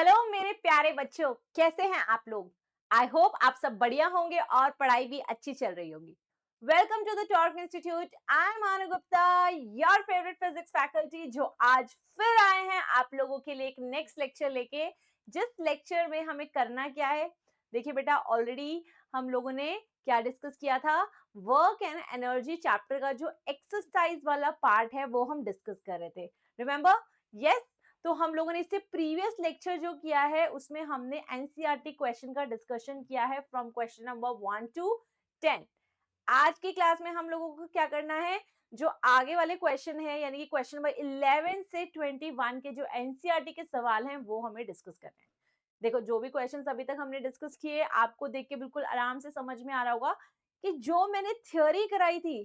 Hello मेरे प्यारे बच्चों, कैसे हैं आप लोग। आई होप आप सब बढ़िया होंगे और पढ़ाई भी अच्छी चल रही होगी। Welcome to the Torque Institute. I am Anu Gupta, your favourite physics faculty, जो आज फिर आए हैं आप लोगों के लिए एक नेक्स्ट लेक्चर लेके। जिस लेक्चर में हमें करना क्या है, देखिए बेटा, ऑलरेडी हम लोगों ने क्या डिस्कस किया था। वर्क एंड एनर्जी चैप्टर का जो एक्सरसाइज वाला पार्ट है वो हम डिस्कस कर रहे थे। रिमेंबर? यस। तो हम लोगों ने इससे प्रीवियस लेक्चर जो किया है उसमें हमने एनसीईआरटी क्वेश्चन का डिस्कशन किया है फ्रॉम क्वेश्चन नंबर 1 टू 10। आज की क्लास में हम लोगों को क्या करना है, जो आगे वाले क्वेश्चन है यानी कि क्वेश्चन नंबर 11 से 21 के जो एनसीईआरटी के सवाल हैं वो हमें डिस्कस करने हैं। देखो, जो भी क्वेश्चंस अभी तक हमने डिस्कस किए आपको देख के बिल्कुल आराम से समझ में आ रहा होगा कि जो मैंने थ्योरी कराई थी,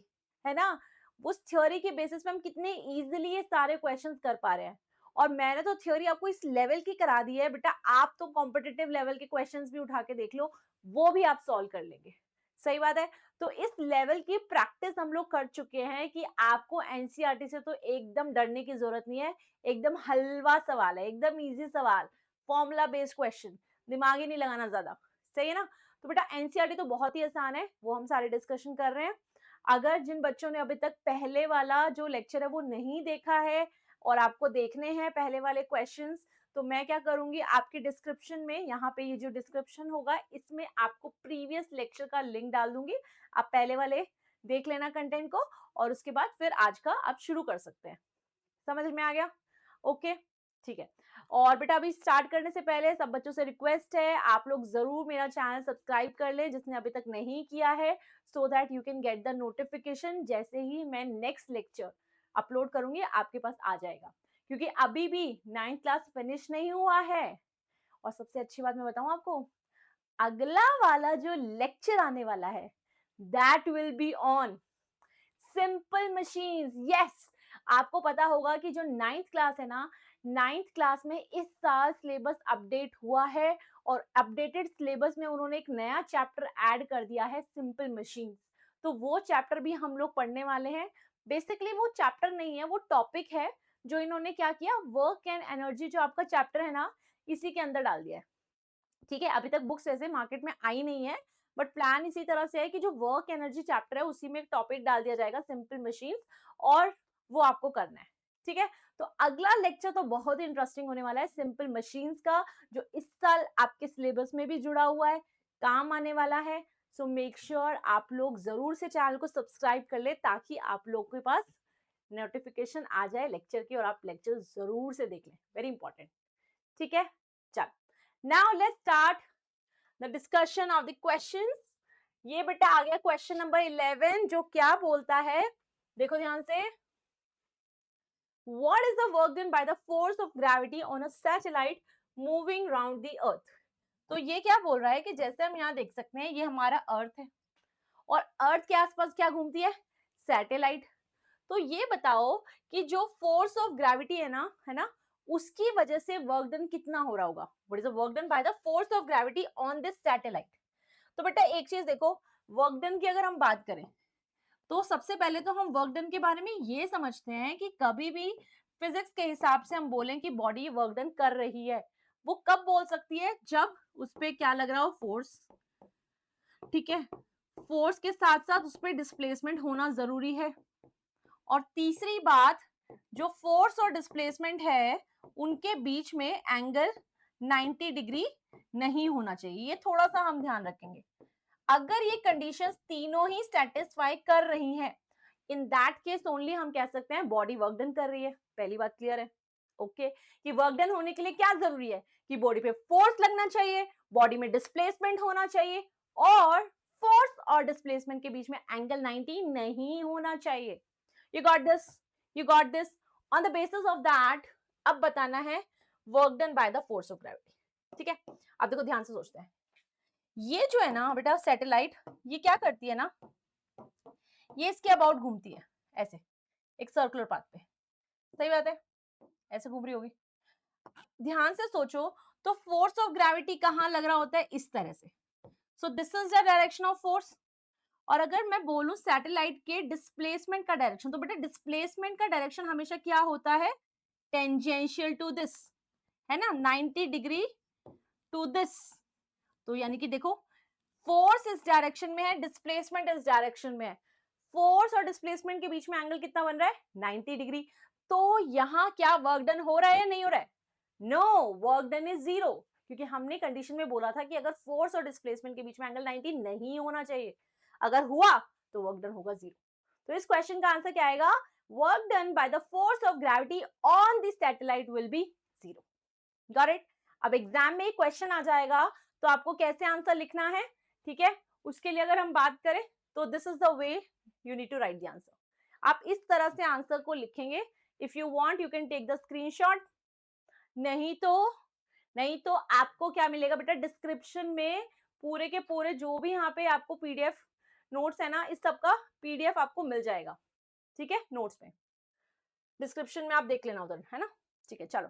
है ना, उस थ्योरी के बेसिस पे हम कितने इजीली ये सारे क्वेश्चंस कर पा रहे हैं। और मैंने तो थ्योरी आपको इस लेवल की करा दी है बेटा, आप तो कॉम्पिटिटिव लेवल के क्वेश्चंस भी उठा के देख लो, वो भी आप सॉल्व कर लेंगे। सही बात है। तो इस लेवल की प्रैक्टिस हम लोग कर चुके हैं कि आपको एनसीईआरटी से तो एकदम डरने की जरूरत नहीं है। एकदम हलवा सवाल है, एकदम इजी सवाल, फॉर्मूला बेस्ड क्वेश्चन, दिमाग ही नहीं लगाना ज्यादा। सही है ना। तो बेटा एनसीईआरटी तो बहुत ही आसान है, वो हम सारे डिस्कशन कर रहे हैं। अगर जिन बच्चों ने अभी तक पहले वाला जो लेक्चर है वो नहीं देखा है और आपको देखने हैं पहले वाले क्वेश्चंस, तो मैं क्या करूंगी, आपके डिस्क्रिप्शन में, यहाँ पे ये जो डिस्क्रिप्शन होगा इसमें आपको प्रीवियस लेक्चर का लिंक डाल दूंगी। आप पहले वाले देख लेना कंटेंट को और उसके बाद फिर आज का आप शुरू कर सकते हैं। समझ में आ गया? ओके, ठीक है। और बेटा अभी स्टार्ट करने से पहले सब बच्चों से रिक्वेस्ट है, आप लोग जरूर मेरा चैनल सब्सक्राइब कर ले जिसने अभी तक नहीं किया है, so that you can get the notification. जैसे ही मैं नेक्स्ट लेक्चर अपलोड करूंगी आपके पास आ जाएगा, क्योंकि अभी भी 9th क्लास फिनिश नहीं हुआ है। और सबसे अच्छी बात मैं बताऊं आपको, अगला वाला जो लेक्चर आने वाला है that will be on simple machines. Yes, आपको पता होगा कि जो 9th क्लास है ना, 9th क्लास में इस साल सिलेबस अपडेट हुआ है और अपडेटेड सिलेबस में उन्होंने एक नया चैप्टर ऐड कर दिया है, सिंपल मशीन्स। तो वो चैप्टर भी हम लोग पढ़ने वाले हैं। बेसिकली वो चैप्टर नहीं है, वो टॉपिक है जो इन्होंने क्या किया, वर्क एंड एनर्जी जो आपका चैप्टर है ना, इसी के अंदर डाल दिया है। ठीक है, अभी तक बुक्स वैसे मार्केट में आई नहीं है, बट प्लान इसी तरह से है कि जो वर्क एनर्जी चैप्टर है उसी में एक टॉपिक डाल दिया जाएगा, सिंपल मशीन्स, और वो आपको करना है। ठीक है, तो अगला लेक्चर तो बहुत ही इंटरेस्टिंग होने वाला है, सिंपल मशीन्स का, जो इस साल आपके सिलेबस में भी जुड़ा हुआ है, काम आने वाला है। सो मेक श्योर आप लोग जरूर से चैनल को सब्सक्राइब कर ले ताकि आप लोग के पास नोटिफिकेशन आ जाए लेक्चर की और आप लेक्चर जरूर से देख लें, वेरी इंपॉर्टेंट। ठीक है, चल, now let's start the discussion of the questions. ये बेटा आ गया क्वेश्चन नंबर 11, जो क्या बोलता है, देखो ध्यान से। What is the work done by the force of gravity on a satellite moving around the earth? तो ये क्या बोल रहा है कि जैसे हम यहाँ देख सकते हैं, ये हमारा अर्थ है और अर्थ के आसपास क्या घूमती है, सैटेलाइट। तो ये बताओ कि जो फोर्स ऑफ ग्रेविटी है ना, उसकी वजह से वर्क डन कितना हो रहा होगा। What is the work done by the force of gravity on this satellite. तो बेटा एक चीज देखो, वर्क डन की अगर हम बात करें तो सबसे पहले तो हम वर्क डन के बारे में ये समझते हैं कि कभी भी फिजिक्स के हिसाब से हम बोलें कि बॉडी वर्क डन कर रही है, वो कब बोल सकती है, जब उस पर क्या लग रहा हो, फोर्स। ठीक है, फोर्स के साथ साथ उस पर डिस्प्लेसमेंट होना जरूरी है। और तीसरी बात, जो फोर्स और डिस्प्लेसमेंट है उनके बीच में एंगल 90 डिग्री नहीं होना चाहिए, ये थोड़ा सा हम ध्यान रखेंगे। अगर ये कंडीशंस तीनों ही सेटिस्फाई कर रही हैं, इन दैट केस ओनली हम कह सकते हैं बॉडी वर्क डन कर रही है। पहली बात क्लियर है? ओके, कि वर्क डन होने के लिए क्या जरूरी है, कि बॉडी पे फोर्स लगना चाहिए, बॉडी में डिस्प्लेसमेंट होना चाहिए, और फोर्स और डिस्प्लेसमेंट के बीच में एंगल 90 नहीं होना चाहिए। You got this? You got this? On the basis of that अब बताना है work done by the force of gravity. ठीक है, अब देखो ध्यान से सोचते हैं। ये जो है ना बेटा सैटेलाइट, ये क्या करती है ना, ये इसके अबाउट घूमती है ऐसे, एक सर्कुलर पाथ पे। सही बात है, ऐसे घूम रही होगी। ध्यान से सोचो, तो फोर्स ऑफ ग्रेविटी कहां लग रहा होता है, इस तरह से। सो this is the direction of force. और अगर मैं बोलूं सैटेलाइट के डिस्प्लेसमेंट का डायरेक्शन, तो बेटा डिस्प्लेसमेंट का डायरेक्शन हमेशा क्या होता है, टेंजेंशियल टू दिस, है ना, 90 डिग्री टू दिस। तो यानी कि देखो, फोर्स इस डायरेक्शन में है, डिस्प्लेसमेंट इस डायरेक्शन में है। फोर्स और डिस्प्लेसमेंट के बीच में एंगल कितना बन रहा है? 90 डिग्री। तो यहाँ क्या वर्क डन हो रहा है या नहीं हो रहा है? No, work done is zero, क्योंकि हमने कंडीशन में बोला था कि अगर फोर्स और डिस्प्लेसमेंट के बीच में एंगल 90 नहीं होना चाहिए, अगर हुआ तो वर्क डन होगा जीरो। तो इस क्वेश्चन का आंसर क्या आएगा? Work done by the force of gravity on the satellite will be zero. Got it? अब एग्जाम में क्वेश्चन आ जाएगा तो आपको कैसे आंसर लिखना है, ठीक है, उसके लिए अगर हम बात करें तो this is the way you need to write the answer. आप इस तरह से आंसर को लिखेंगे। If you want you can take the screenshot, नहीं तो आपको क्या मिलेगा बेटा, डिस्क्रिप्शन में पूरे के पूरे जो भी यहाँ पे आपको पीडीएफ नोट्स है ना, इस सब का पीडीएफ आपको मिल जाएगा, ठीक है, नोट्स में डिस्क्रिप्शन में आप देख लेना उधर, है ना, ठीक है। चलो,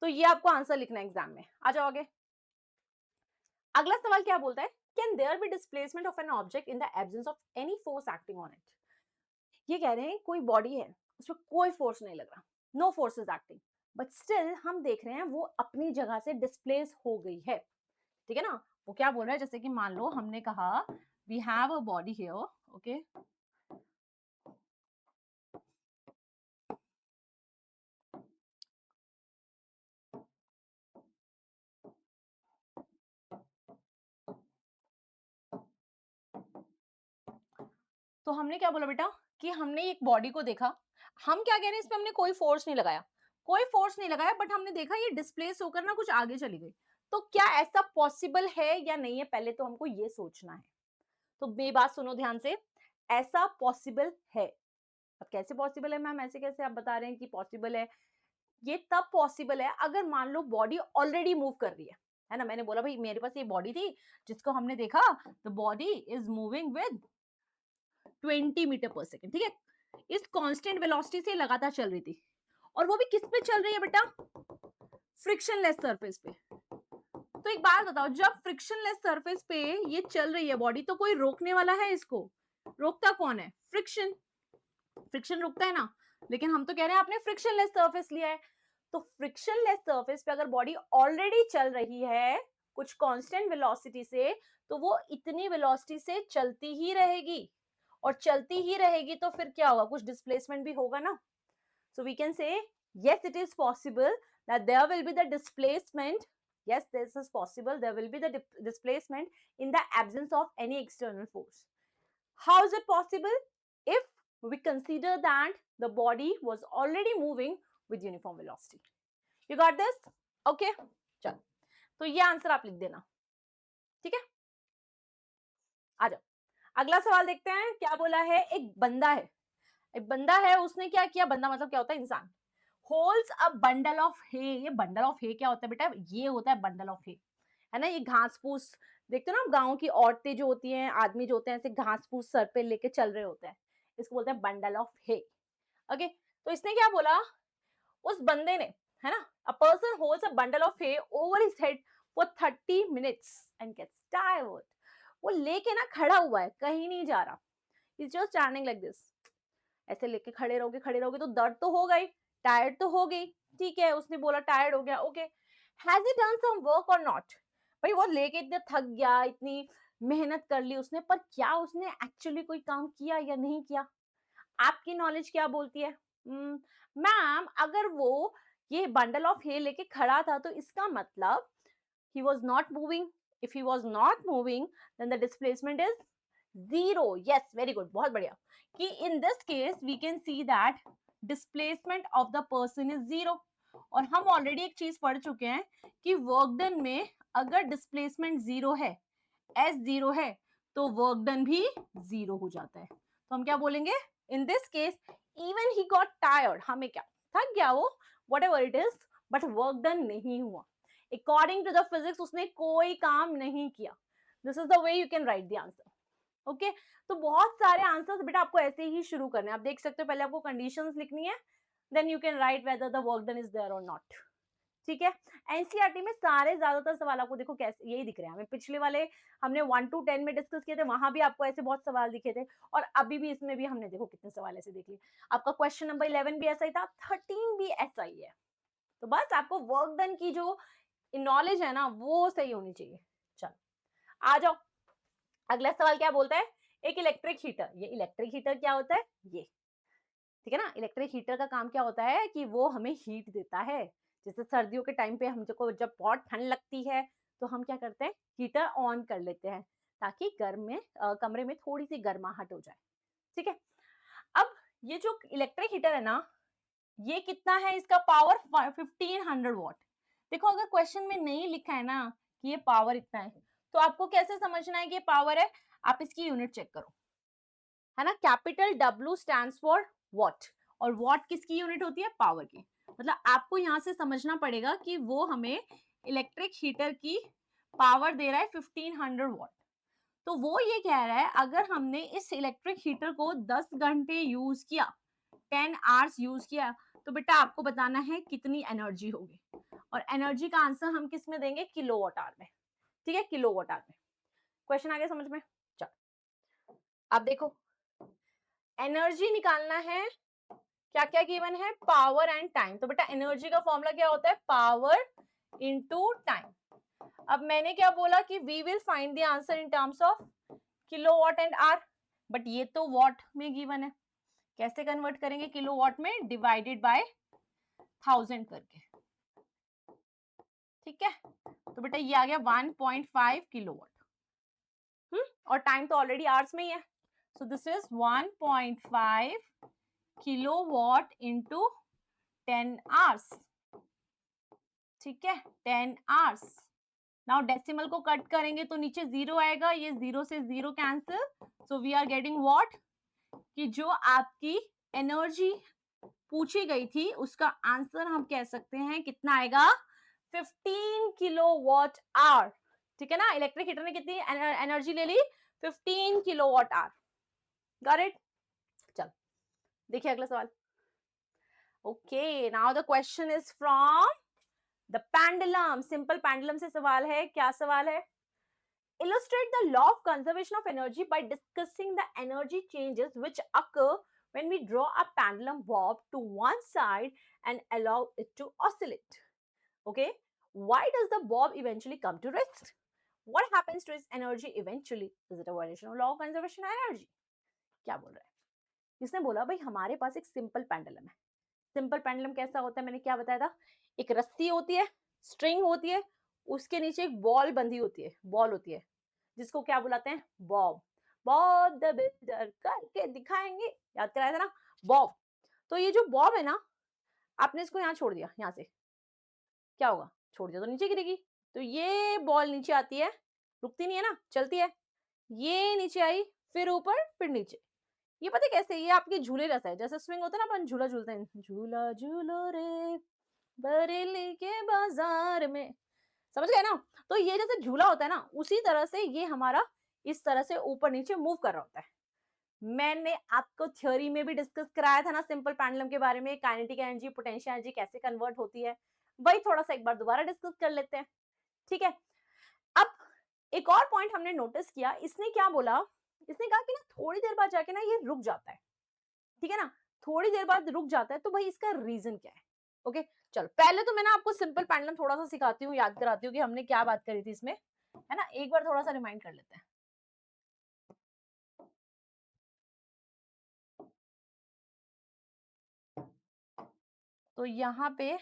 तो ये आपको आंसर लिखना है एग्जाम में। आ जाओ आगे। अगला सवाल क्या बोलता है? Can there be displacement of an object in the absence of any force acting on it? ये कह रहे हैं कोई बॉडी है, उसमें कोई फोर्स नहीं लग रहा, no force is acting, but still हम देख रहे हैं वो अपनी जगह से डिस्प्लेस हो गई है, ठीक है ना। वो क्या बोल रहा है, जैसे कि मान लो हमने कहा we have a body here, okay, तो हमने क्या बोला बेटा कि हमने एक बॉडी को देखा, हम क्या कह रहे हैं, इस पे हमने कोई फोर्स नहीं लगाया, कोई फोर्स नहीं लगाया, बट हमने देखा ये डिस्प्लेस होकर ना कुछ आगे चली गई। तो क्या ऐसा पॉसिबल है या नहीं है, पहले तो हमको ये सोचना है। तो मेरी बात सुनो ध्यान से, ऐसा पॉसिबल है। अब कैसे पॉसिबल है मैम, ऐसे कैसे आप बता रहे हैं कि पॉसिबल है? ये तब पॉसिबल है अगर मान लो बॉडी ऑलरेडी मूव कर रही है ना। मैंने बोला भाई मेरे पास ये बॉडी थी जिसको हमने देखा, the body is moving with 20 metre per second, ठीक है, इस कांस्टेंट वेलोसिटी से लगातार चल रही थी, और वो भी किस पे चल रही है बेटा? फ्रिक्शनलेस सरफेस पे। तो एक बात बताओ, जब फ्रिक्शनलेस सरफेस पे ये चल रही है बॉडी, तो कोई रोकने वाला है इसको? रोकता कौन है? फ्रिक्शन। फ्रिक्शन रोकता है ना, लेकिन हम तो कह रहे हैं आपने फ्रिक्शनलेस सरफेस लिया है। तो फ्रिक्शनलेस सरफेस पे अगर बॉडी ऑलरेडी चल रही है कुछ कांस्टेंट वेलोसिटी से, तो वो इतनी वेलोसिटी से चलती ही रहेगी, और चलती ही रहेगी तो फिर क्या होगा, कुछ डिस्प्लेसमेंट भी होगा ना। So we can say, yes, it is possible that there will be the displacement. Yes, this is possible. There will be the displacement in the absence of any external force. How is it possible? If we consider that the body was already moving with uniform velocity. You got this? Okay. चलो, तो ये answer आप लिख देना, ठीक है। आ जाओ, अगला सवाल देखते हैं। क्या बोला है? एक बंदा है, एक बंदा है, उसने क्या किया? बंदा मतलब क्या होता है? इंसान। होल्ड्स अ बंडल ऑफ हे। ये बंडल ऑफ हे क्या होता है बेटा? ये होता है बंडल ऑफ हे, है ना। ये घास फूस देखते हो ना, गांव की औरतें जो होती हैं, आदमी जो होते हैं, ऐसे घास फूस सर पे लेके चल रहे होते हैं, इसको बोलते हैं बंडल ऑफ हे। ओके, तो इसने क्या बोला? उस बंदे ने, है ना, a person holds a bundle of hay over his head for 30 minutes and gets tired. वो लेके ना खड़ा हुआ है, कहीं नहीं जा रहा, is just standing like this. ऐसे लेके खड़े रहोगे तो दर्द तो हो गई, टायर्ड तो हो गई, ठीक है, उसने बोला टायर्ड हो गया, okay. Has he done some work or not? भाई वो लेके इतना थक गया, इतनी मेहनत कर ली उसने, पर क्या उसने एक्चुअली कोई काम किया या नहीं किया? आपकी नॉलेज क्या बोलती है? मैम अगर वो ये बंडल ऑफ हे लेके खड़ा था तो इसका मतलब he was not moving. If he was not moving, then the displacement is zero. Yes, very good, बहुत बढ़िया। कि in this case we can see that displacement of the person is zero। और हम ऑलरेडी एक चीज पढ़ चुके हैं कि वर्क डन में अगर डिस्प्लेसमेंट जीरो है, एस जीरो है, तो वर्क डन भी जीरो हो जाता है। तो हम क्या बोलेंगे? In this case even he got tired, हमें क्या, थक गया वो, what ever it is, but work done नहीं हुआ। अकॉर्डिंग टू द फिजिक्स उसने कोई काम नहीं किया। This is the way you can right the answer. Okay, तो बहुत सारे आंसर्स बेटा आपको ऐसे ही शुरू करने हैं। आप देख सकते हो, पहले आपको कंडीशंस लिखनी है, then you can write whether the work done is there or not, ठीक है। एनसीईआरटी में सारे ज्यादातर सवाल आपको देखो कैसे यही दिख रहे हैं। हमें पिछले वाले हमने 1 to 10 में डिस्कस किए थे, वहां भी आपको ऐसे बहुत सवाल दिखे थे, और अभी भी इसमें भी हमने देखो कितने सवाल ऐसे देख लिए। आपका क्वेश्चन नंबर 11 भी ऐसा ही था, 13 भी ऐसा ही है, तो बस आपको वर्क डन की जो नॉलेज है ना वो सही होनी चाहिए। चलो आ जाओ, अगला सवाल क्या बोलता है, एक इलेक्ट्रिक हीटर। ये इलेक्ट्रिक हीटर क्या होता है, ये ठीक है ना, इलेक्ट्रिक हीटर का काम क्या होता है कि वो हमें हीट देता है। जैसे सर्दियों के टाइम पे हमको जब बहुत ठंड लगती है तो हम क्या करते हैं, हीटर ऑन कर लेते हैं ताकि घर में कमरे में थोड़ी सी गर्माहट हो जाए। ठीक है, अब ये जो इलेक्ट्रिक हीटर है ना, ये कितना है, इसका पावर 1500 वॉट। देखो अगर क्वेश्चन में नहीं लिखा है ना कि ये पावर इतना है, तो आपको कैसे समझना है कि ये पावर है, आप इसकी यूनिट चेक करो, है ना। Capital W stands for what, और वॉट किसकी यूनिट होती है, पावर की। मतलब आपको यहां से समझना पड़ेगा कि वो हमें इलेक्ट्रिक हीटर की पावर दे रहा है 1500 वॉट। तो वो ये कह रहा है अगर हमने इस इलेक्ट्रिक हीटर को 10 घंटे यूज किया, 10 आवर्स यूज किया, तो बेटा आपको बताना है कितनी एनर्जी होगी। और एनर्जी का आंसर हम किस में देंगे, किलोवाट आवर में। ठीक है, किलोवाट आवर में। क्वेश्चन आ गया समझ में। चलो अब देखो, एनर्जी निकालना है, क्या क्या गिवन है, पावर एंड टाइम। तो बेटा एनर्जी का फॉर्मूला क्या होता है, पावर इनटू टाइम। अब मैंने क्या बोला कि we will find the answer in terms of kilowatt and hour, but ये तो वॉट में गिवन है, कैसे कन्वर्ट करेंगे किलोवाट में, डिवाइडेड बाय 1000 करके। ठीक है, तो बेटा ये आ गया 1.5 किलोवाट। और टाइम तो ऑलरेडी आवर्स में ही है, so this is 1.5 kilowatt into 10 hours. ठीक है, 10 आवर्स। नाउ डेसिमल को कट करेंगे तो नीचे जीरो आएगा, ये जीरो से zero cancel, so we are getting what, कि जो आपकी एनर्जी पूछी गई थी उसका आंसर हम कह सकते हैं कितना आएगा, 15 किलोवाट आवर। ठीक है ना, इलेक्ट्रिक हीटर ने कितनी एनर्जी ले ली, 15 किलोवाट आवर। Got it. चल देखिए अगला सवाल। Okay, now the question is from the pendulum. Simple pendulum से सवाल है, क्या सवाल है, illustrate the law of conservation of energy by discussing the energy changes which occur when we draw a pendulum bob to one side and allow it to oscillate. Okay, why does the bob eventually come to rest? What happens to its energy eventually? Is it a violation of law of conservation of energy? क्या बोल रहा है, इसने बोला भाई हमारे पास एक simple pendulum है। सिंपल पेंडुलम कैसा होता है, मैंने क्या बताया था, एक रस्सी होती है, स्ट्रिंग होती है, उसके नीचे एक बॉल बंधी होती है, बॉल होती है, जिसको क्या बुलाते हैं, बॉब। बॉब द बिल्डर करके दिखाएंगे, याद कराया था ना, बॉब। तो ये जो बॉब है ना, आपने इसको यहाँ छोड़ दिया, यहाँ से क्या होगा, छोड़ दिया तो नीचे गिरेगी, तो ये बॉल नीचे आती है, रुकती नहीं है ना, चलती है, ये नीचे आई, फिर ऊपर, फिर नीचे। ये पता है कैसे, ये आपके झूले जैसा है, जैसे स्विंग होता है ना, अपन झूला झूलते हैं, झूला झूलो रे बरेली के बाजार में, समझ गए ना। तो ये जैसे झूला होता है ना, उसी तरह से ये हमारा इस तरह से ऊपर नीचे मूव कर रहा होता है। मैंने आपको थ्योरी में भी डिस्कस कराया था ना सिंपल पेंडुलम के बारे में, काइनेटिक एनर्जी पोटेंशियल एनर्जी कैसे कन्वर्ट होती है, वही थोड़ा सा एक बार दोबारा डिस्कस कर लेते हैं। ठीक है, अब एक और पॉइंट हमने नोटिस किया, इसने क्या बोला, इसने कहा कि ना थोड़ी देर बाद जाके ना ये रुक जाता है। ठीक है ना, थोड़ी देर बाद रुक जाता है, तो भाई इसका रीजन क्या है। ओके, चलो पहले तो मैं ना आपको सिंपल पेंडुलम थोड़ा सा सिखाती हूँ, याद कराती हूँ कि हमने क्या बात करी थी इसमें, है ना, एक बार थोड़ा सा रिमाइंड कर लेते हैं। तो यहाँ पे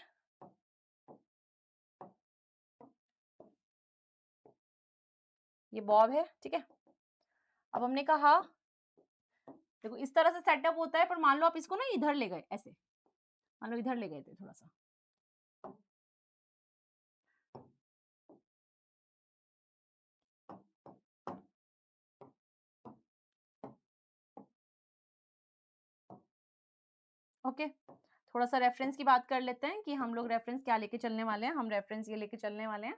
ये बॉब है, ठीक है। अब हमने कहा देखो इस तरह से सेटअप होता है, पर मान लो आप इसको ना इधर ले गए, ऐसे मान लो इधर ले गए थे थोड़ा सा, ओके। थोड़ा सा रेफरेंस की बात कर लेते हैं कि हम लोग रेफरेंस क्या लेके चलने वाले हैं, हम रेफरेंस ये लेके चलने वाले हैं,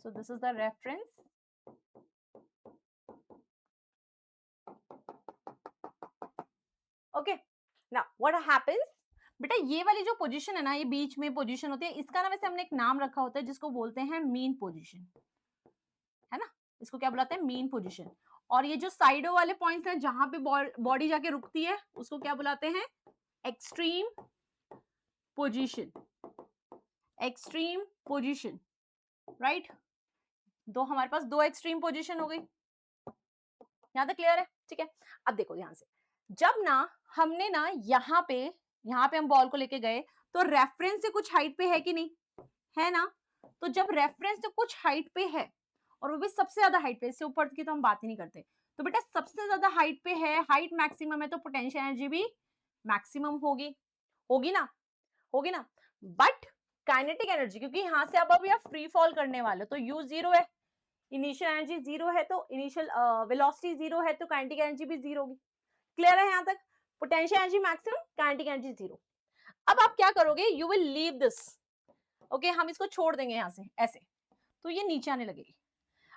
सो this is the reference. Okay, now what happens, बेटा ये वाली जो पोजीशन है ना, ये बीच में पोजीशन होती है, इसका ना वैसे हमने एक नाम रखा होता है जिसको बोलते हैं मीन पोजीशन, है ना, इसको क्या बुलाते हैं, मीन पोजीशन। और ये जो साइडों वाले पॉइंट्स हैं जहां पे बॉडी जाके रुकती है, उसको क्या बुलाते हैं, extreme position, extreme position, right. दो हमारे पास दो एक्सट्रीम पोजीशन हो गई, यहां तक क्लियर है? ठीक है, अब देखो ध्यान से, जब ना हमने ना यहाँ पे हम बॉल को लेके गए तो रेफरेंस से कुछ हाइट पे है कि नहीं, है ना। तो जब रेफरेंस से कुछ हाइट पे है और वो भी सबसे ज्यादा हाइट पे, इससे ऊपर की तो हम बात ही नहीं करते, तो बेटा सबसे ज्यादा हाइट पे है, हाइट मैक्सिमम है, तो पोटेंशियल एनर्जी भी मैक्सिमम होगी, होगी ना, होगी ना। बट काइनेटिक एनर्जी, क्योंकि यहां से अब आप फ्री फॉल करने वाले हो, तो यू जीरो है, इनिशियल एनर्जी जीरो है, तो इनिशियल वेलोसिटी जीरो है, तो काइनेटिक एनर्जी भी जीरो होगी। क्लियर है यहां तक? Potential energy maximum, kinetic energy zero. अब आप क्या करोगे, you will leave this, okay, हम इसको छोड़ देंगे यहां से ऐसे, तो ये नीचे आने लगेगी।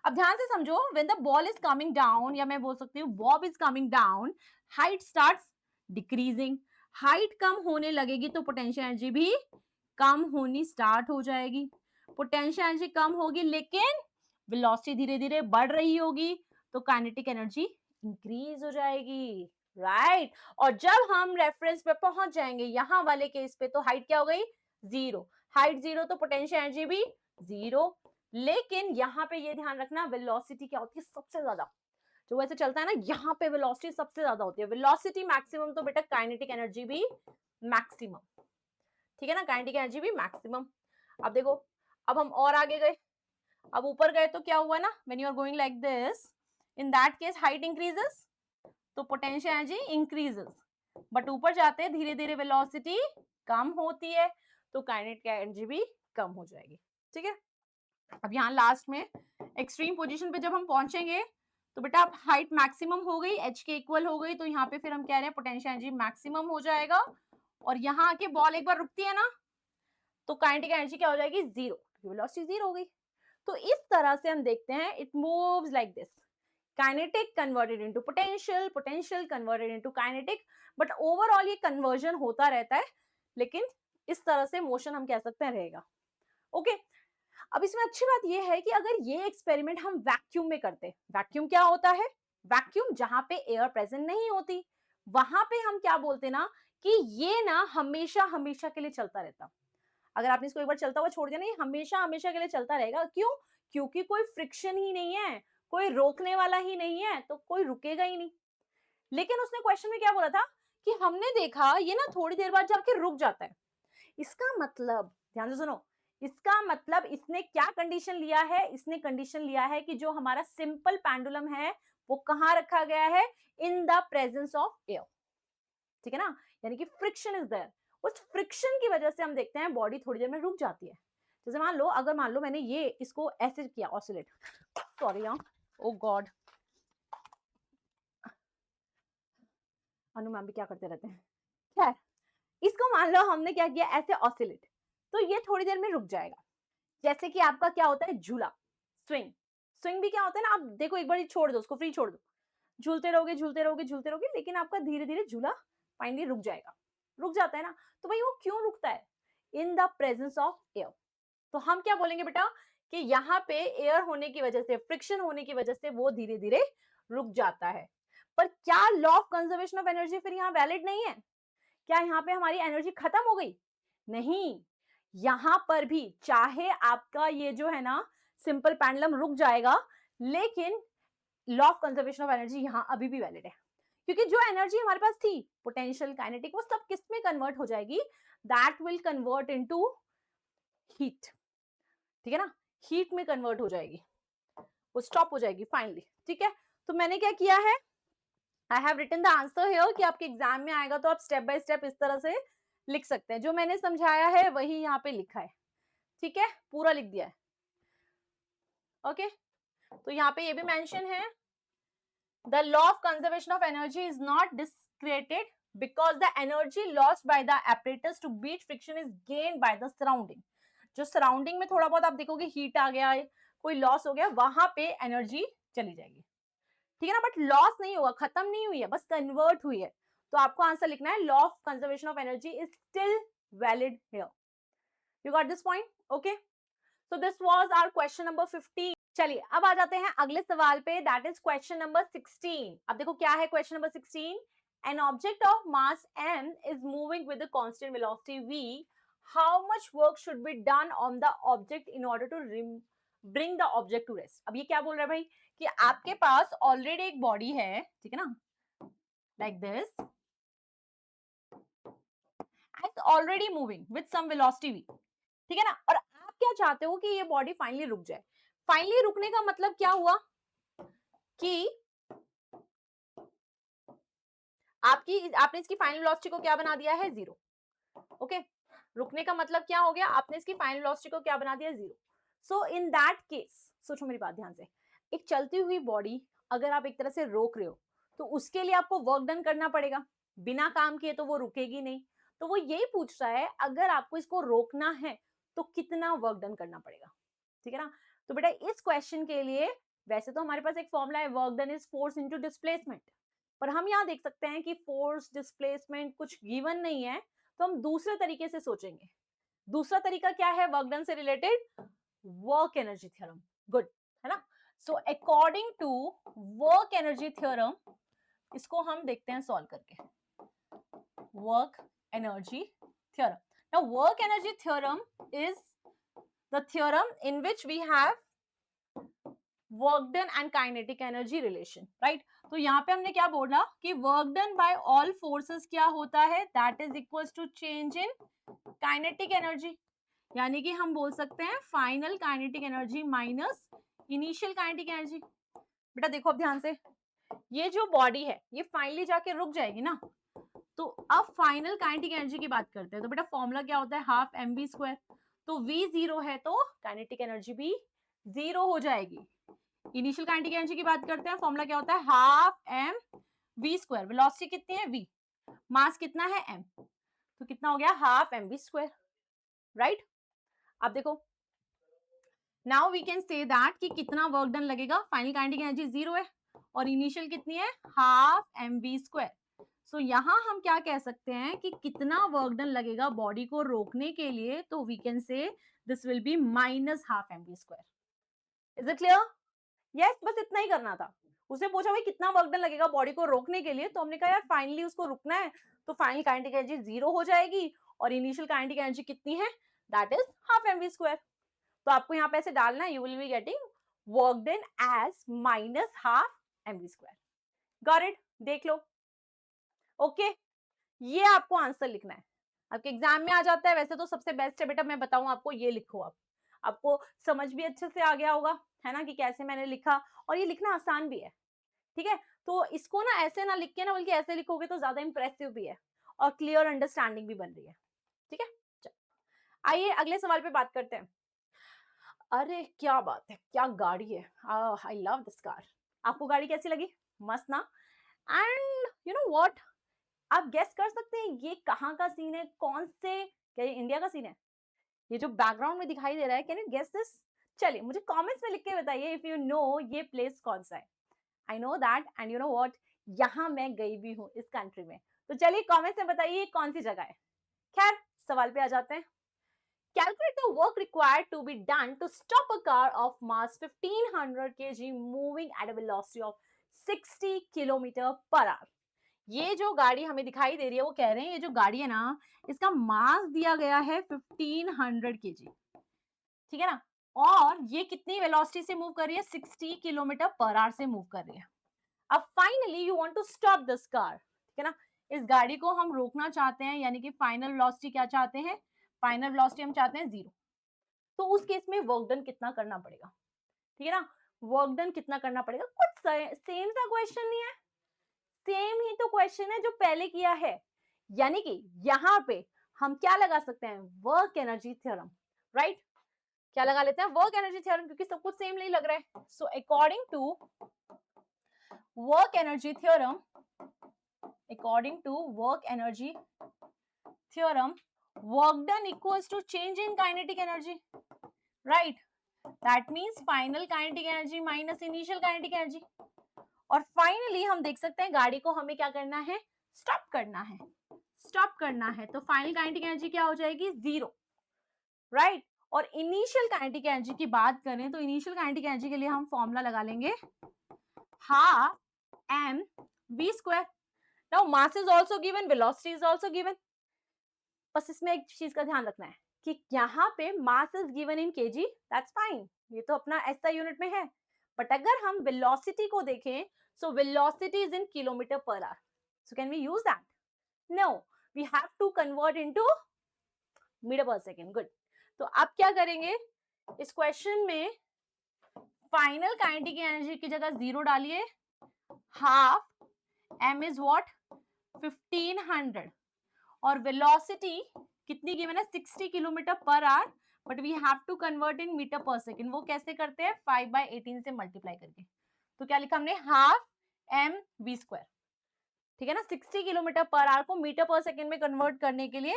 अब ध्यान से समझो, when the ball is coming down, या मैं बोल सकती हूँ bob is coming down, height starts decreasing, height कम होने लगेगी तो पोटेंशियल एनर्जी भी कम होनी स्टार्ट हो जाएगी। पोटेंशियल एनर्जी कम होगी लेकिन वेलोसिटी धीरे धीरे बढ़ रही होगी, तो काइनेटिक एनर्जी इंक्रीज हो जाएगी, राइट। और जब हम रेफरेंस पे पहुंच जाएंगे यहां वाले केस पे, तो हाइट क्या हो गई, जीरो, हाइट जीरो, तो पोटेंशियल एनर्जी भी जीरो। लेकिन यहाँ पे ये ध्यान रखना, वेलोसिटी क्या होती है सबसे ज्यादा, जो वैसे चलता है ना, यहाँ पे वेलोसिटी सबसे ज्यादा होती है, वेलोसिटी मैक्सिमम, तो बेटा काइनेटिक एनर्जी भी मैक्सिमम, ठीक है ना, काइनेटिक एनर्जी भी मैक्सिमम। अब देखो, अब हम और आगे गए, अब ऊपर गए तो क्या हुआ ना, when you are going like this, in that case height increases, तो पोटेंशियल एनर्जी इंक्रीजेस, बट ऊपर जाते हैं धीरे धीरे वेलोसिटी कम होती है, तो काइनेटिक एनर्जी भी कम हो जाएगी, ठीक है। अब यहाँ लास्ट में एक्सट्रीम पोजीशन पे जब हम पहुंचेंगे, तो बेटा अब हाइट मैक्सिमम हो गई, एच के इक्वल हो गई, तो यहाँ पे फिर हम कह रहे हैं पोटेंशियल एनर्जी मैक्सिमम हो जाएगा, और यहाँ आके बॉल एक बार रुकती है ना, तो काइनेटिक एनर्जी क्या हो जाएगी, जीरो, क्योंकि वेलोसिटी जीरो हो गई। तो इस तरह से हम देखते हैं, it moves like this, kinetic converted into potential, potential converted into kinetic, but overall ये कन्वर्जन होता रहता है, लेकिन इस तरह से मोशन हम कह सकते हैं रहेगा, ओके। अब इसमें अच्छी बात यह है कि अगर ये एक्सपेरिमेंट हम वैक्यूम में करते, वैक्यूम क्या होता है, वैक्यूम जहां पे एयर प्रेजेंट नहीं होती, वहां पे हम क्या बोलते ना, कि ये ना हमेशा हमेशा के लिए चलता रहता। अगर आपने इसको एक बार चलता हुआ छोड़ दिया ना, ये हमेशा हमेशा के लिए चलता रहेगा, क्यों, क्योंकि कोई फ्रिक्शन ही नहीं है, कोई रोकने वाला ही नहीं है, तो कोई रुकेगा ही नहीं। लेकिन उसने क्वेश्चन में क्या बोला था, कि हमने देखा ये ना थोड़ी देर बाद जाके रुक जाता है। इसका मतलब, ध्यान से सुनो, इसका मतलब इसने क्या कंडीशन लिया है, इसने कंडीशन लिया है कि जो हमारा सिंपल पेंडुलम है वो कहां रखा गया है, in the presence of air, ठीक है ना, यानी कि फ्रिक्शन इज देयर, उस फ्रिक्शन की वजह से हम देखते हैं बॉडी थोड़ी देर में रुक जाती है। जैसे मान लो, अगर मान लो मैंने ये इसको ऐसे किया ऑसिलेट, सॉरी यार, ओ गॉड, अनु मैम भी क्या करते रहते हैं, खैर, इसको मान लो हमने क्या किया, ऐसे ऑसिलेट, तो ये थोड़ी देर में रुक जाएगा। जैसे कि आपका क्या होता है, झूला, स्विंग, स्विंग भी क्या होता है ना, आप देखो एक बार छोड़ दो उसको, फ्री छोड़ दो, झूलते रहोगे झूलते रहोगे झूलते रहोगे, लेकिन आपका धीरे धीरे झूला फाइनली रुक जाएगा, रुक जाता है ना। तो भाई वो क्यों रुकता है, in the presence of air. तो हम क्या बोलेंगे बेटा, कि यहाँ पे एयर होने की वजह से, फ्रिक्शन होने की वजह से वो धीरे धीरे रुक जाता है। पर क्या law of conservation of energy फिर यहाँ वैलिड नहीं है, क्या यहाँ पे हमारी एनर्जी खत्म हो गई, नहीं, यहां पर भी चाहे आपका ये जो है ना सिंपल पेंडुलम रुक जाएगा, लेकिन law of conservation of energy यहां अभी भी वैलिड है, क्योंकि जो एनर्जी हमारे पास थी, पोटेंशियल, काइनेटिक, वो सब किस में कन्वर्ट हो जाएगी, that will convert into heat, ठीक है ना, हीट में कन्वर्ट हो जाएगी, वो स्टॉप हो जाएगी फाइनली, ठीक है। तो मैंने क्या किया है, I have written the answer here, कि आपके एग्जाम में आएगा तो आप स्टेप बाय स्टेप इस तरह से लिख सकते हैं, जो मैंने समझाया है वही यहाँ पे लिखा है, ठीक है, पूरा लिख दिया है, ओके। तो यहाँ पे ये भी मेंशन है, the law of conservation of energy is not discredited because the energy lost by the apparatus to beat friction is gained by the surrounding. जो सराउंडिंग में थोड़ा बहुत आप देखोगे हीट आ गया, कोई लॉस हो गया, वहां पे एनर्जी चली जाएगी, ठीक है ना, बट लॉस नहीं हुआ, खत्म नहीं हुई है, बस कन्वर्ट हुई है। तो आपको आंसर लिखना है, law of conservation of energy is still valid here. You got this point, okay. So this was our question number 15। चलिए अब आ जाते हैं अगले सवाल पे, दैट इज क्वेश्चन नंबर 16। अब देखो क्या है question number 16, an object of mass m is moving with a constant velocity v, how much work should be done on the object in order to bring the object to rest. अब ये क्या बोल रहा है भाई कि आपके पास already एक बॉडी है, ठीक है ना, like this, it's already moving with some velocity v, ठीक है ना, और आप क्या चाहते हो कि ये बॉडी फाइनली रुक जाए. फाइनली रुकने का मतलब क्या हुआ कि आपने इसकी फाइनल वेलोसिटी को क्या बना दिया है, जीरो. ओके, रुकने का मतलब क्या हो गया, आपने इसकी फाइनल वेलोसिटी को क्या बना दिया, zero. So in that case, सोचो मेरी बात ध्यान से, एक चलती हुई बॉडी अगर आप एक तरह से रोक रहे हो तो उसके लिए आपको वर्क डन करना पड़ेगा. बिना काम किए तो वो रुकेगी नहीं. तो वो यही पूछ रहा है अगर आपको इसको रोकना है तो कितना वर्क डन करना पड़ेगा, ठीक है ना. तो बेटा इस क्वेश्चन के लिए वैसे तो हमारे पास एक फॉर्मूला है, work done is force into displacement, पर हम यहाँ देख सकते हैं कि फोर्स डिस्प्लेसमेंट कुछ गिवन नहीं है, तो हम दूसरे तरीके से सोचेंगे. दूसरा तरीका क्या है वर्क डन से related, work energy theorem. Good, है ना. So according to work energy theorem, इसको हम देखते हैं सॉल्व करके. Work energy theorem. Now work energy theorem is the theorem in which we have work done and kinetic energy relation, right. तो यहाँ पे हमने क्या बोला कि work done by all forces क्या होता है, that is equals to change in kinetic energy. यानी कि हम बोल सकते हैं final kinetic energy minus initial kinetic energy. बेटा देखो अब ध्यान से, ये जो बॉडी है ये फाइनली जाके रुक जाएगी ना, तो अब फाइनल काइनेटिक एनर्जी की बात करते हैं. तो बेटा फॉर्मूला क्या होता है, हाफ एम वी स्क्वायर. तो v जीरो है तो काइनेटिक एनर्जी भी जीरो हो जाएगी. इनिशियल काइनेटिक एनर्जी की बात करते हैं, फॉर्मूला क्या होता है, half m v square. Velocity कितनी है v, मास कितना है m, तो कितना हो गया, half m v square, right. अब देखो now we can say that कि कितना वर्क डन लगेगा, फाइनल काइनेटिक एनर्जी जीरो है और इनिशियल कितनी है, half m v square. So यहां हम क्या कह सकते हैं कि कितना वर्क डन लगेगा बॉडी को रोकने के लिए, तो we can say this will be minus half m v square. Is it clear? Yes, बस इतना ही करना था. उसने पूछा भाई कितना वर्क डन लगेगा बॉडी को रोकने के लिए, तो हमने कहा यार फाइनली उसको रुकना है तो फाइनल काइनेटिक एनर्जी जीरो हो जाएगी और इनिशियल काइनेटिक एनर्जी कितनी है, that is half m v square. तो आपको यहाँ पे ऐसे डालना है, you will be getting work done as minus half m v square. Got it? देख लो. ओके, ये आपको आंसर लिखना है, आपके एग्जाम में आ जाता है. वैसे तो सबसे बेस्ट है बेटा, मैं बताऊं आपको, ये लिखो आप, आपको समझ भी अच्छे से आ गया होगा, है ना, कि कैसे मैंने लिखा, और ये लिखना आसान भी है, ठीक है. तो इसको ना ऐसे ना लिख के ना, बल्कि ऐसे लिखोगे तो ज्यादा इंप्रेसिव भी है और क्लियर अंडरस्टैंडिंग भी बन रही है, ठीक है. आइए अगले सवाल पे बात करते हैं. अरे क्या बात है, क्या गाड़ी है, आई लव दिस कार. आपको गाड़ी कैसी लगी, मस्त ना. एंड यू नो व्हाट, आप गेस कर सकते हैं ये कहाँ का सीन है, कौन से, क्या ये इंडिया का सीन है, ये जो बैकग्राउंड में दिखाई दे रहा है, कैन यू गेस दिस. चलिए मुझे कमेंट्स में लिख के बताइए इफ यू नो ये प्लेस कौन सा है. I know that and you know what, यहाँ मैं गई भी हूँ इस कंट्री में. तो चलिए कमेंट्स में बताइए कौन सी जगह है. खैर सवाल पे आ जाते हैं. Calculate the work required to be done to stop a car of mass 1500 kg moving at a velocity of 60 km per hour. ये जो गाड़ी हमें दिखाई दे रही है, वो कह रहे हैं ये जो गाड़ी है ना, इसका मास दिया गया है 1500 kg, ठीक है ना, और ये कितनी वेलोसिटी से मूव कर रही है, 60 किलोमीटर पर आवर से मूव कर रही है. अब finally you want to stop this car, ठीक है ना, इस गाड़ी को हम रोकना चाहते हैं, यानी कि फाइनल वेलोसिटी क्या चाहते हैं, फाइनल वेलोसिटी हम चाहते हैं जीरो. तो उस केस में वर्क डन कितना करना पड़ेगा, ठीक है ना, वर्क डन कितना करना पड़ेगा. कुछ सेम सा क्वेश्चन नहीं है, सेम ही तो क्वेश्चन है जो पहले किया है, यानी कि यहाँ पे हम क्या लगा सकते हैं, वर्क एनर्जी थ्योरम, राइट. क्या लगा लेते हैं, वर्क एनर्जी थ्योरम, क्योंकि सब कुछ सेम नहीं लग रहा है. So according to work energy theorem, according to work energy theorem, work done equals to change in kinetic energy, right. that means final kinetic energy minus initial kinetic energy. और finally हम देख सकते हैं गाड़ी को हमें क्या करना है, स्टॉप करना है, स्टॉप करना है. तो फाइनल काइनेटिक एनर्जी क्या हो जाएगी, जीरो, राइट. और इनिशियल काइनेटिक एनर्जी की बात करें तो इनिशियल काइनेटिक एनर्जी के लिए हम फॉर्मूला लगा लेंगे, half m v square. Now mass is also given, velocity is also given. बस इसमें एक चीज का ध्यान रखना है कि यहाँ पे mass is given in KG, that's fine, ये तो अपना ऐसा यूनिट में है। बट अगर हम वेलोसिटी को देखें, so velocity is in kilometre per hour, so can we use that? No, we have to convert into metre per second. Good. तो अब क्या करेंगे, इस क्वेश्चन में फाइनल काइनेटिक एनर्जी की जगह 0 डालिए, हाफ m इज व्हाट 1500, और वेलोसिटी कितनी गिवन है 60 kilometre per hour, but we have to convert in metre per second. वो कैसे करते हैं, 5/18 से मल्टीप्लाई करके। तो क्या लिखा हमने, हाफ m v स्क्वायर, ठीक है ना। 60 किलोमीटर पर आवर को मीटर पर सेकेंड में कन्वर्ट करने के लिए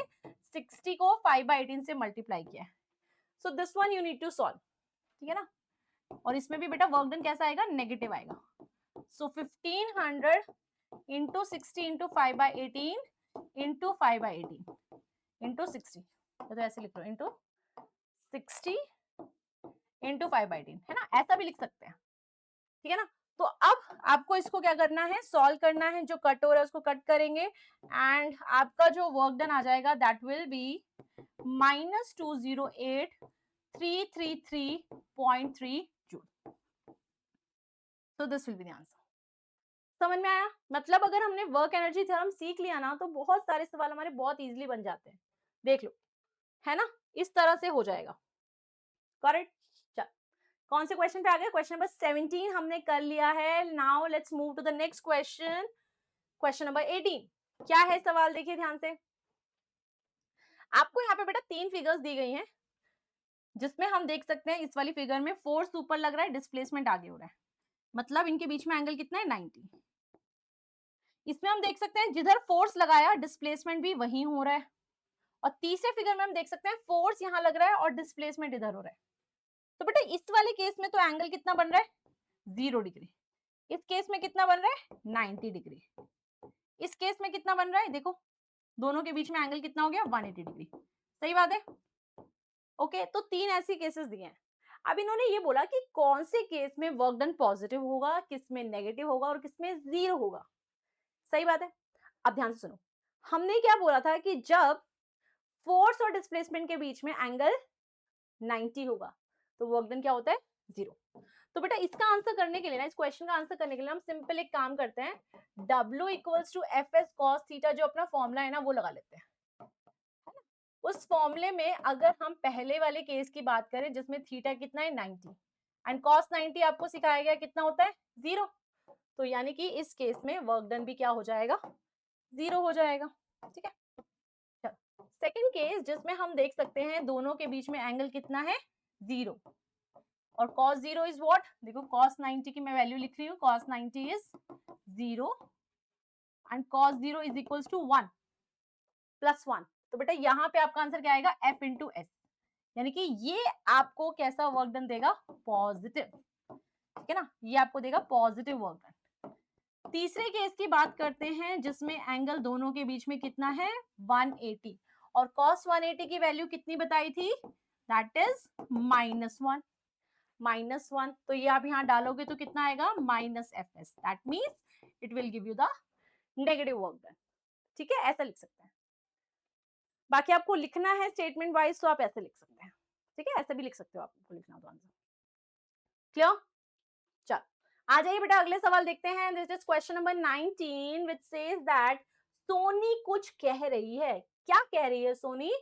60 को 5/18 से मल्टीप्लाई किया है। So this one you need to solve, ठीक है ना। और इसमें भी बेटा वर्क डन कैसा आएगा, नेगेटिव आएगा। सो 1500 इंटू 60 इंटू 5/18 इंटू 5/18 इंटू 60, तो ऐसे लिख लो, इंटू 60 इंटू 5/18, है ना, ऐसा भी लिख सकते हैं, ठीक है ना। तो अब आपको इसको क्या करना है, सॉल्व करना है। जो कट हो रहा है उसको कट करेंगे, एंड आपका जो वर्क डन आ जाएगा दैट विल बी -208333.3 जूल। तो this will be the answer. समझ में आया? मतलब अगर हमने वर्क एनर्जी थ्योरम सीख लिया ना, तो बहुत सारे सवाल हमारे बहुत इजीली बन जाते हैं। देख लो, है ना, इस तरह से हो जाएगा। करेक्ट। चल, कौन से क्वेश्चन पे आ गए, क्वेश्चन नंबर 17 हमने कर लिया है। Now let's move to the next question, question number 18। क्या है सवाल, देखिए ध्यान से। आपको यहाँ पे बेटा 3 फिगर्स दी गई हैं, जिसमें हम देख सकते हैं इस वाली फिगर में फोर्स ऊपर लग रहा है, डिस्प्लेसमेंट आगे हो रहा है, मतलब इनके बीच में एंगल कितना है, 90। इसमें हम देख सकते हैं जिधर फोर्स लगाया डिस्प्लेसमेंट भी वही हो रहा है, और तीसरे फिगर में हम देख सकते हैं फोर्स यहाँ लग रहा है और डिस्प्लेसमेंट इधर हो रहा है। तो बेटा इस वाले केस में तो एंगल कितना बन रहा है, 0 डिग्री। इस केस में कितना बन रहा है, 90 डिग्री। इस केस में कितना बन रहा है, देखो दोनों के बीच में एंगल कितना हो गया, 180 डिग्री। सही बात है। ओके, तो 3 ऐसी केसेस दिए हैं। अब इन्होंने ये बोला कि कौन से केस में वर्क डन पॉजिटिव होगा, किस में नेगेटिव होगा और किस में 0 होगा। सही बात है। अब ध्यान से सुनो, हमने क्या बोला था कि जब फोर्स और डिस्प्लेसमेंट के बीच में एंगल 90 होगा तो वर्क डन क्या होता है, 0। तो बेटा इसका आंसर करने के लिए ना, इस क्वेश्चन का आंसर करने के लिए हम सिंपल एक काम करते हैं, W equals to f s cos theta, जो अपना फॉर्मूला है ना वो लगा लेते हैं। उस फॉर्मूले में अगर हम पहले वाले केस की बात करें जिसमें थीटा कितना है, 90, एंड कॉस 90 आपको सिखाया गया कितना होता है, 0। तो यानी कि इस केस में वर्क डन भी क्या हो जाएगा, 0 हो जाएगा, ठीक है। सेकंड केस जिसमें हम देख सकते हैं दोनों के बीच में एंगल कितना है, 0, और cos 0 इज व्हाट, देखो cos 90 की मैं वैल्यू लिख रही हूँ, cos 90 is 0 and cos 0 is equals to 1 plus 1। तो बेटा यहाँ पे आपका आंसर क्या आएगा, f इंटू एस, यानी कि ये आपको कैसा वर्क डन देगा, पॉजिटिव, ठीक है ना, ये आपको देगा पॉजिटिव वर्क डन। तीसरे केस की बात करते हैं जिसमें एंगल दोनों के बीच में कितना है, 180, और cos 180 की वैल्यू कितनी बताई थी, दैट इज -1, -1। तो ये आप यहाँ डालोगे तो कितना आएगा, -fs, that means it will give you the negative work done, ठीक है, ऐसा लिख सकते हैं। बाकी आपको लिखना है स्टेटमेंट वाइज तो आप ऐसे लिख सकते हैं, ठीक है, ऐसे भी लिख सकते हो आपको लिखना तो आंसर। क्लियर? चल आ जाइए बेटा, अगले सवाल देखते हैं। This is question number 19 which says that Soni कुछ कह रही है। क्या कह रही है Soni?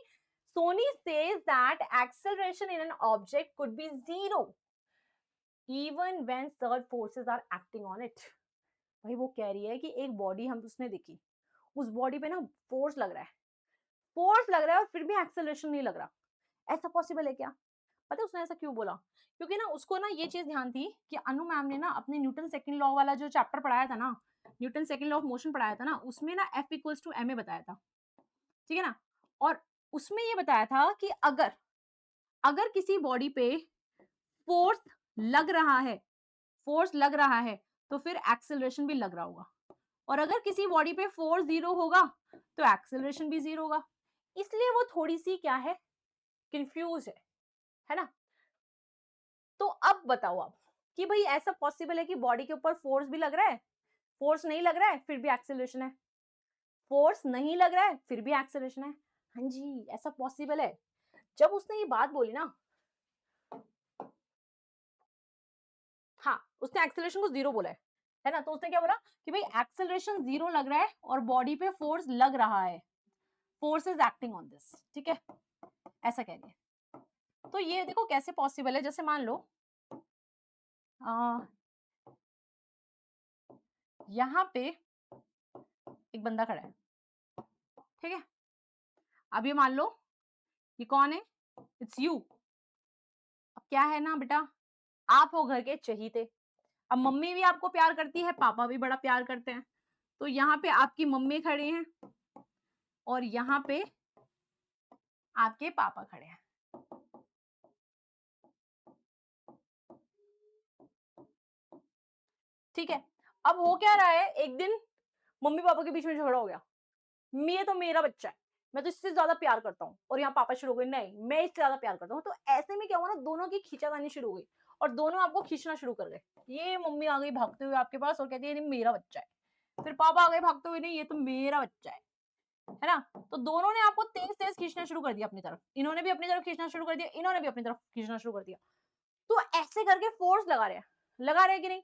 Soni says that acceleration in an object could be 0 even when third forces are acting on it. भाई वो कह रही है कि एक बॉडी हम उसने देखी, उस बॉडी पे ना फोर्स लग रहा है, फोर्स लग रहा है और फिर भी एक्सेलरेशन नहीं लग रहा। ऐसा पॉसिबल है क्या? पता है उसने ऐसा क्यों बोला? क्योंकि ना उसको ना ये चीज ध्यान थी कि अनु मैम ने ना अपने न्यूटन सेकंड लॉ वाला जो चैप्टर पढ़ाया था ना, Newton second law of motion पढ़ाया था ना, उसमें ना F इक्वल्स टू ma बताया था, ठीक है ना। और उसमें ये बताया था कि अगर अगर किसी बॉडी पे फोर्स लग रहा है, फोर्स लग रहा है तो फिर एक्सेलरेशन भी लग रहा होगा, और अगर किसी बॉडी पे फोर्स 0 होगा तो एक्सेलरेशन भी 0 होगा। इसलिए वो थोड़ी सी क्या है, कंफ्यूज है ना। तो अब बताओ आप कि भाई ऐसा पॉसिबल है कि बॉडी के ऊपर फोर्स भी लग रहा है, फोर्स नहीं लग रहा है, फिर भी एक्सेलरेशन है। फोर्स नहीं लग रहा है फिर भी एक्सेलरेशन है। हाँ जी, ऐसा पॉसिबल है। जब उसने ये बात बोली ना, हाँ, उसने एक्सेलरेशन को 0 बोला है ना? तो उसने क्या बोला कि भई एक्सेलरेशन 0 लग रहा है और बॉडी पे फोर्स लग रहा है। Force is acting on this, ठीक है? ऐसा कह रही है। तो ये देखो कैसे पॉसिबल है, जैसे मान लो अ, यहाँ पे एक बंदा खड़ा है, ठीक है? अब ये मान लो ये कौन है? It's you. अब क्या है ना बेटा, आप हो घर के चहीते। अब मम्मी भी आपको प्यार करती है, पापा भी बड़ा प्यार करते हैं। तो यहाँ पे आपकी मम्मी खड़ी हैं और यहाँ पे आपके पापा खड़े हैं। ठीक है? अब हो क्या रहा है, एक दिन मम्मी पापा के बीच में झगड़ा हो गया। ये तो मेरा बच्चा है, मैं तो इससे ज़्यादा प्यार करता हूँ। और यहाँ पापा शुरू हो गए, नहीं, मैं इससे ज़्यादा प्यार करता हूँ। तो ऐसे में क्या हुआ ना, दोनों की खींचातानी शुरू हो गई और दोनों आपको खींचना शुरू कर गए। ये मम्मी आ गई भागते हुए आपके पास और कहती है, नहीं मेरा बच्चा है। फिर पापा आ गए भागते हुए, नहीं ये तो मेरा बच्चा है ना? तो दोनों ने आपको तेज-तेज खींचना शुरू कर दिया अपनी तरफ। इन्होंने भी अपनी तरफ खींचना शुरू कर दिया, इन्होंने भी अपनी तरफ खींचना शुरू कर दिया। तो ऐसे करके फोर्स लगा रहे हैं कि नहीं?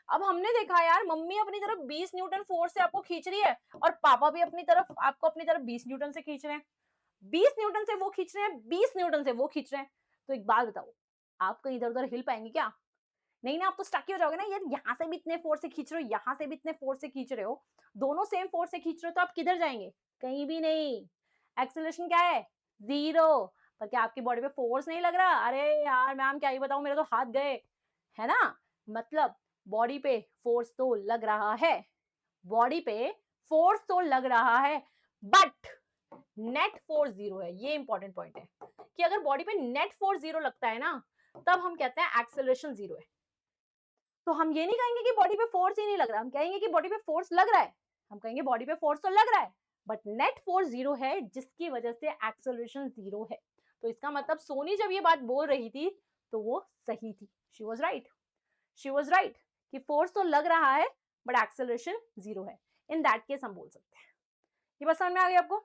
अब हमने देखा यार, मम्मी अपनी तरफ 20 न्यूटन फोर्स से आपको खींच रही है और पापा भी अपनी तरफ आपको अपनी तरफ 20 न्यूटन से खींच रहे हैं। 20 न्यूटन से वो खींच रहे हैं, 20 न्यूटन से वो खींच रहे हैं। तो एक बात बताओ, आप कहीं इधर-उधर हिल पाएंगे क्या? नहीं ना, आप तो स्टक ही हो जाओगे ना यार। यहाँ से भी इतने फोर्स से खींच रहे हो, यहाँ से भी इतने फोर्स से खींच रहे हो, दोनों सेम फोर्स से खींच रहे हो, तो आप किधर जाएंगे? कहीं भी नहीं। एक्सेलरेशन क्या है? 0। पर क्या आपकी बॉडी पे फोर्स नहीं लग रहा? अरे यार मैम, क्या ही बताऊं, मेरे तो हाथ गए, है ना? मतलब बॉडी पे फोर्स तो लग रहा है, बॉडी पे फोर्स तो लग रहा है, बट नेट फोर्स 0 है। ये इंपॉर्टेंट पॉइंट है कि अगर बॉडी पे नेट फोर्स 0 लगता है ना, तब हम कहते हैं एक्सेलरेशन 0 है। तो हम ये नहीं कहेंगे कि बॉडी पे फोर्स ही नहीं लग रहा, हम कहेंगे कि बॉडी पे फोर्स लग रहा है। हम कहेंगे बॉडी पे फोर्स तो लग रहा है, बट नेट फोर्स 0 है, जिसकी वजह से एक्सेलरेशन 0 है। तो इसका मतलब सोनी जब ये बात बोल रही थी तो वो सही थी। She was right, she was right कि फोर्स तो लग रहा है बट एक्सेलरेशन 0 है। इन दैट केस हम बोल सकते हैं। ये बात समझ में आ गई आपको?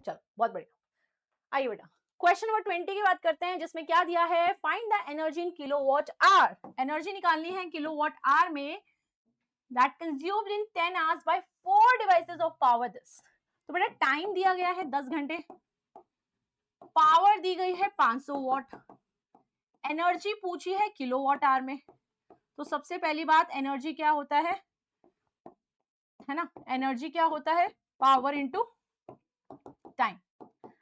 चलो बहुत बढ़िया। आइए बेटा, क्वेश्चन नंबर 20 की बात करते हैं, जिसमें क्या दिया है, find the energy in kilowatt our. Energy निकालनी है किलोवाट आवर में, that consumed in 10 hours bye 4 devices of power this. तो बेटा टाइम दिया गया है 10 घंटे, पावर दी गई है 500 वॉट, एनर्जी पूछी है किलोवाट आवर में। तो सबसे पहली बात, एनर्जी क्या होता है ना? एनर्जी क्या होता है? Power into time.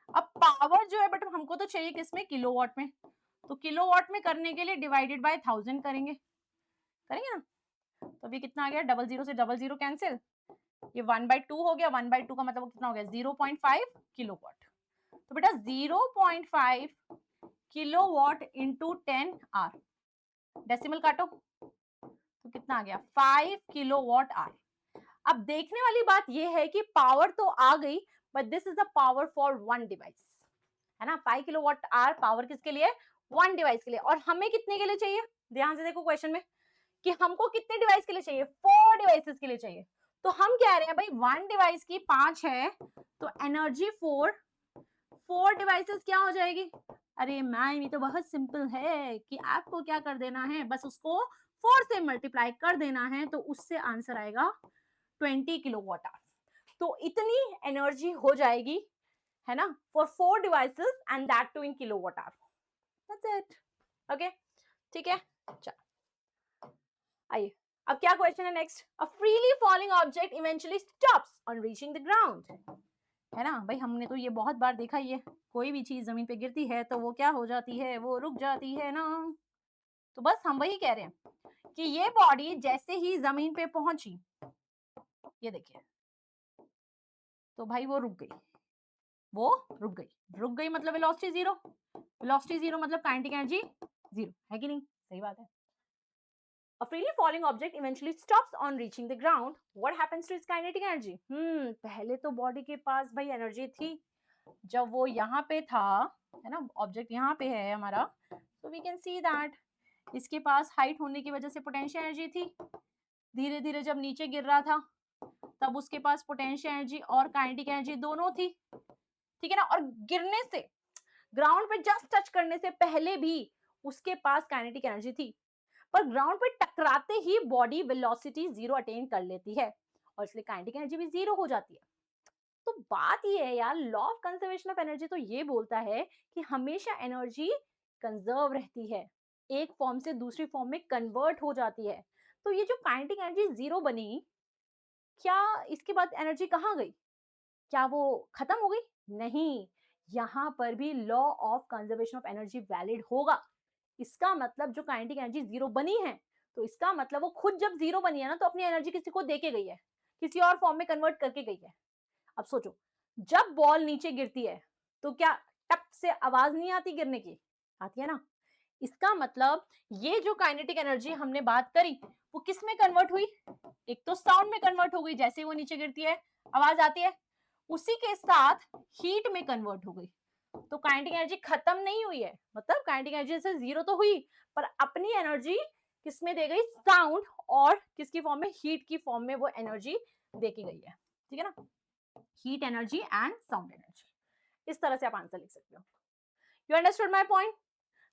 अब पावर जो है बट हमको तो चाहिए किसमें? किलोवाट में। तो किलोवाट में करने के लिए डिवाइडेड बाय 1000 करेंगे, करेंगे ना? तो अभी कितना आ गया, डबल जीरो से डबल जीरो कैंसिल, ये 1/2 हो गया। 1/2 का मतलब कितना हो गया? 0.5 किलोवाट। तो बेटा 0.5 किलोवाट इंटू 10 आर, डेसिमल काटो तो कितना आ गया? 5 किलोवाट आर। अब देखने वाली बात यह है कि पावर तो आ गई, but this is the power for one device, है ना? 5 किलोवाट आवर पावर किसके लिए? वन डिवाइस के लिए। और हमें कितने के लिए चाहिए? ध्यान से देखो क्वेश्चन में कि हमको कितने डिवाइस के लिए चाहिए? 4 डिवाइसेस के लिए चाहिए। तो हम कह रहे हैं भाई वन डिवाइस की 5 है, तो एनर्जी 4 डिवाइसेस क्या हो जाएगी? अरे मैम ये तो बहुत सिंपल है कि आपको क्या कर देना है, बस उसको 4 से मल्टीप्लाई कर देना है, तो उससे आंसर आएगा 20 किलोवाट आवर। तो इतनी एनर्जी हो जाएगी, है ना, for 4 devices and that too in kilowatt hour. That's it. Okay, ठीक है। चलो आइए, अब क्या क्वेश्चन है next? A freely falling object eventually stops on reaching the ground, है ना भाई? हमने तो ये बहुत बार देखा, ये कोई भी चीज जमीन पे गिरती है तो वो क्या हो जाती है? वो रुक जाती है ना। तो बस हम वही कह रहे हैं कि ये बॉडी जैसे ही जमीन पे पहुंची, ये देखिए, तो भाई वो रुक गई, वो रुक गई। रुक गई मतलब वेलोसिटी 0, वेलोसिटी 0 मतलब काइनेटिक एनर्जी 0, है कि नहीं? सही बात है। A freely falling object eventually stops on reaching the ground. What happens to its kinetic energy? पहले तो बॉडी के पास भाई एनर्जी थी, जब वो यहाँ पे था, है ना, ऑब्जेक्ट यहाँ पे है हमारा, तो वी कैन सी दैट इसके पास हाइट होने की वजह से पोटेंशियल एनर्जी थी। धीरे धीरे जब नीचे गिर रहा था तब उसके पास पोटेंशियल एनर्जी और काइनेटिक एनर्जी दोनों थी, ठीक है ना। और गिरने से, ग्राउंड पे जस्ट टच करने से पहले भी उसके पास काइनेटिक एनर्जी थी, पर ग्राउंड पे टकराते ही बॉडी वेलोसिटी जीरो अटेन कर लेती है और इसलिए काइनेटिक एनर्जी भी जीरो हो जाती है। तो बात ये है यार, law of conservation of energy तो ये बोलता है कि हमेशा एनर्जी कंजर्व रहती है, एक फॉर्म से दूसरी फॉर्म में कन्वर्ट हो जाती है। तो ये जो काइनेटिक एनर्जी जीरो बनी, क्या इसके बाद एनर्जी कहाँ गई? क्या वो खत्म हो गई? नहीं, यहाँ पर भी law of conservation of energy valid होगा। इसका मतलब जो काइनेटिक एनर्जी जीरो बनी है, तो इसका मतलब वो खुद जब जीरो बनी है ना, तो अपनी एनर्जी किसी को दे के गई है, किसी और फॉर्म में कन्वर्ट करके गई है। अब सोचो, जब बॉल नीचे गिरती है तो क्या टप से आवाज नहीं आती गिरने की? आती है ना। इसका मतलब ये जो काइनेटिक एनर्जी हमने बात करी, वो किस में कन्वर्ट हुई? एक तो साउंड में कन्वर्ट हो गई, जैसे वो नीचे गिरती है आवाज आती है, उसी के साथ हीट में कन्वर्ट हो गई। तो काइनेटिक एनर्जी खत्म नहीं हुई है, मतलब काइनेटिक एनर्जी से जीरो तो हुई, पर अपनी एनर्जी किसमें दे गई? साउंड और किसकी फॉर्म में? हीट की फॉर्म में वो एनर्जी दे के गई है, ठीक है ना। Heat energy and sound energy, इस तरह से आप आंसर लिख सकते हो। You understood my point?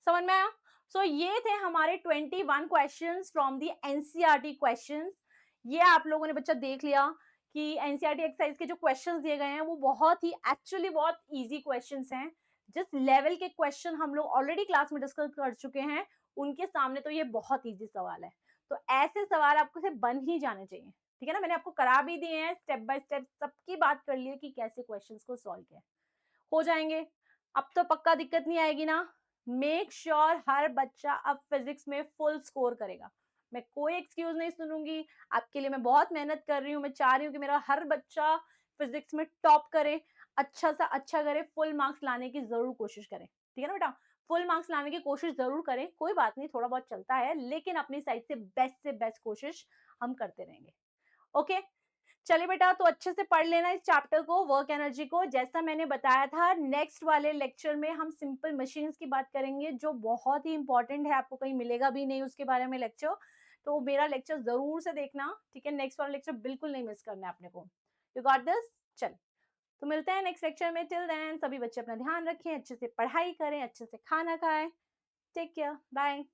समझ में आया? सो ये थे हमारे 21 questions from the NCERT questions. ये आप लोगों ने बच्चा देख लिया कि एनसीईआरटी एक्सरसाइज के जो क्वेश्चंस दिए गए हैं वो बहुत ही एक्चुअली बहुत इजी क्वेश्चंस हैं। जिस लेवल के क्वेश्चन हम लोग ऑलरेडी क्लास में डिस्कस कर चुके हैं, उनके सामने तो ये बहुत इजी सवाल है। तो ऐसे सवाल आपको से बन ही जाने चाहिए, ठीक है ना। मैंने आपको करा भी दिए हैं, स्टेप बाय स्टेप सबकी बात कर ली है कि कैसे क्वेश्चंस को सॉल्व किया हो जाएंगे। अब तो पक्का दिक्कत नहीं आएगी ना। मेक श्योर हर बच्चा अब फिजिक्स में फुल स्कोर करेगा। मैं कोई एक्सक्यूज नहीं सुनूंगी, आपके लिए मैं बहुत मेहनत कर रही हूँ। मैं चाह रही हूँ कि मेरा हर बच्चा फिजिक्स में टॉप करे, अच्छा सा अच्छा करे, फुल मार्क्स लाने की जरूर कोशिश करें, ठीक है ना बेटा। फुल मार्क्स लाने की कोशिश जरूर करें, कोई बात नहीं, थोड़ा बहुत चलता है, लेकिन अपनी साइड से बेस्ट कोशिश हम करते रहेंगे। ओके, चलिए बेटा, तो अच्छे से पढ़ लेना इस चैप्टर को, वर्क एनर्जी को। जैसा मैंने बताया था, नेक्स्ट वाले लेक्चर में हम सिंपल मशीन्स की बात करेंगे, जो बहुत ही इंपॉर्टेंट है, आपको कहीं मिलेगा भी नहीं उसके बारे में लेक्चर। तो मेरा लेक्चर जरूर से देखना, ठीक है। नेक्स्ट वाला लेक्चर बिल्कुल नहीं मिस करना है अपने को। You got this? चल, तो मिलते हैं नेक्स्ट लेक्चर में। टिल देन सभी बच्चे अपना ध्यान रखें, अच्छे से पढ़ाई करें, अच्छे से खाना खाएं। Take care, bye.